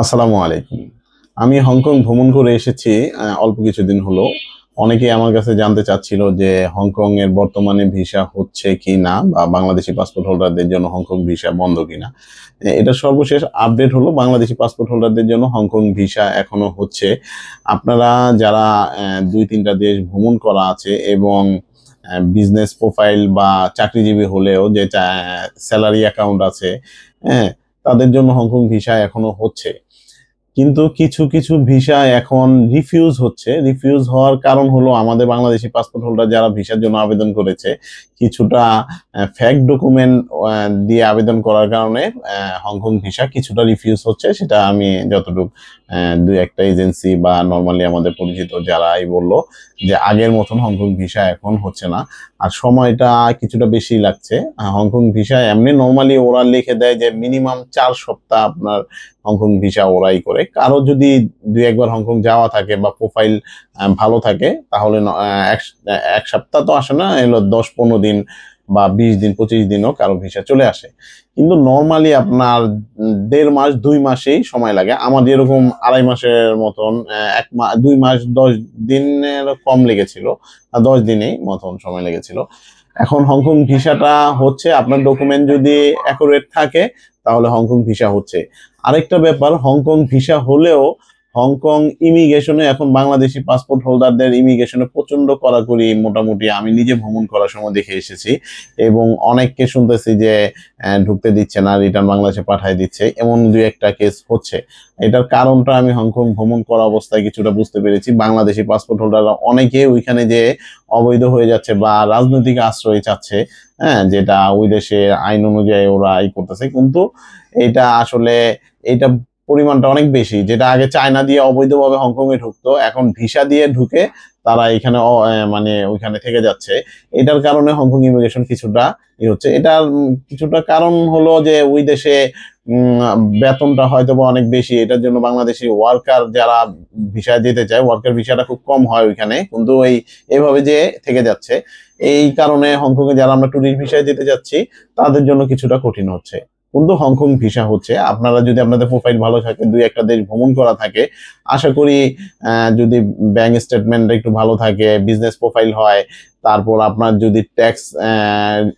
আসসালামু আলাইকুম। আমি হংকং ভ্রমণ করে এসেছি অল্প কিছুদিন হলো। অনেকেই আমার কাছে জানতে চাচ্ছিল যে হংকং এর বর্তমানে ভিসা হচ্ছে কি না বা বাংলাদেশি পাসপোর্ট হোল্ডারদের জন্য হংকং ভিসা বন্ধ কিনা। এটা সর্বশেষ আপডেট হলো বাংলাদেশি পাসপোর্ট হোল্ডারদের জন্য হংকং ভিসা এখনো হচ্ছে। আপনারা যারা ২-৩টা দেশ ভ্রমণ করা আছে এবং বিজনেস প্রোফাইল বা চাকরিজীবী হলেও যে স্যালারি অ্যাকাউন্ট আছে, হ্যাঁ, তাদের জন্য হংকং ভিসা এখনো হচ্ছে। কিন্তু কিছু কিছু ভিসা এখন রিফিউজ হচ্ছে। রিফিউজ হওয়ার কারণ হলো আমাদের বাংলাদেশি পাসপোর্ট হোল্ডার যারা ভিসার জন্য আবেদন করেছে কিছুটা ফেক ডকুমেন্ট দিয়ে আবেদন করার কারণে হংকং ভিসা কিছুটা রিফিউজ হচ্ছে। সেটা আমি যতটুকু দুই একটা এজেন্সি বা নর্মালি আমাদের পরিচিত যারাই বললো যে আগের মতন হংকং ভিসা এখন হচ্ছে না, আর সময়টা কিছুটা বেশি লাগছে। হংকং ভিসা এমনি নর্মালি ওরা লিখে দেয় যে মিনিমাম 4 সপ্তাহ আপনার হংকং ভিসা ওরাই করে। কারো যদি দুই একবার হংকং যাওয়া থাকে বা প্রোফাইল ভালো থাকে তাহলে এক সপ্তাহ তো আসে না, এলো 10-15 দিন বা 20 দিন 25 দিনও কারো ভিসা চলে আসে। কিন্তু নর্মালি আপনার 1.5 মাস 2 মাসেই সময় লাগে। আমার যেরকম 2.5 মাসের মতন 2 মাস 10 দিনের কম লেগেছিল, 10 দিনেই মতন সময় লেগেছিল। এখন হংকং ভিসাটা হচ্ছে আপনার ডকুমেন্ট যদি অ্যাকুরেট থাকে তাহলে হংকং ভিসা হচ্ছে। আরেকটা ব্যাপার, হংকং ভিসা হলেও হংকং ইমিগ্রেশনে এখন বাংলাদেশি পাসপোর্ট হোল্ডারদের ইমিগ্রেশনে প্রচন্ড কড়াকড়ি, মোটামুটি আমি নিজে ভ্রমণ করার সময় দেখে এসেছি এবং অনেককে শুনতেছি যে ঢুকতে দিচ্ছে না, রিটার্ন বাংলাদেশে পাঠিয়ে দিচ্ছে, এমন দুই একটা কেস হচ্ছে। এটার কারণটা আমি হংকং ভ্রমণ করা অবস্থায় কিছুটা বুঝতে পেরেছি। বাংলাদেশি পাসপোর্ট হোল্ডাররা অনেকে ওইখানে যে অবৈধ হয়ে যাচ্ছে বা রাজনৈতিক আশ্রয় চাচ্ছে, হ্যাঁ, যেটা ওই দেশের আইন অনুযায়ী ওরা করতেছে, কিন্তু এটা আসলে এটা পরিমাণটা অনেক বেশি। যেটা আগে চায়না দিয়ে অবৈধভাবে হংকং এ ঢুকতো, এখন ভিসা দিয়ে ঢুকে তারা এখানে মানে ওইখানে থেকে যাচ্ছে। এটার কারণে হংকং ইমিগ্রেশন কিছুটা হচ্ছে। এটার কিছুটা কারণ হলো যে ওই দেশে বেতনটা হয়তো বা অনেক বেশি, এটার জন্য বাংলাদেশি ওয়ার্কার যারা ভিসায় যেতে চায় ওয়ার্কার ভিসাটা খুব কম হয় ওইখানে, কিন্তু এইভাবে যে থেকে যাচ্ছে। এই কারণে হংকং এ যারা আমরা ট্যুরিস্ট ভিসায় যেতে যাচ্ছি তাদের জন্য কিছুটা কঠিন হচ্ছে। কিন্তু হংকং ভিসা হচ্ছে। আপনারা যদি আপনাদের প্রোফাইল ভালো থাকে, দুই একটা দেশ ভ্রমণ করা থাকে, আশা করি যদি ব্যাংক স্টেটমেন্ট একটু ভালো থাকে, বিজনেস প্রোফাইল হয়, তারপর আপনার যদি ট্যাক্স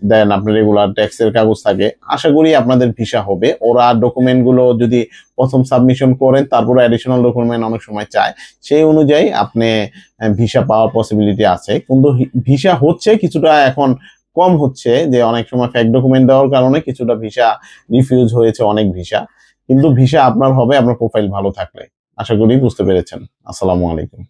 দেন, আপনার রেগুলার ট্যাক্সের কাগজ থাকে, আশা করি আপনাদের ভিসা হবে। ওরা ডকুমেন্টগুলো যদি প্রথম সাবমিশন করেন তারপর অ্যাডিশনাল ডকুমেন্ট অনেক সময় চায়, সেই অনুযায়ী আপনি ভিসা পাওয়ার পসিবিলিটি আছে। কিন্তু ভিসা হচ্ছে কিছুটা এখন কম হচ্ছে, যে অনেক সময় ফেক ডকুমেন্ট দেওয়ার কারণে কিছুটা ভিসা রিফিউজ হয়েছে অনেক ভিসা। কিন্তু ভিসা আপনার হবে আপনার প্রোফাইল ভালো থাকলে। আশা করি বুঝতে পেরেছেন। আসসালামু আলাইকুম।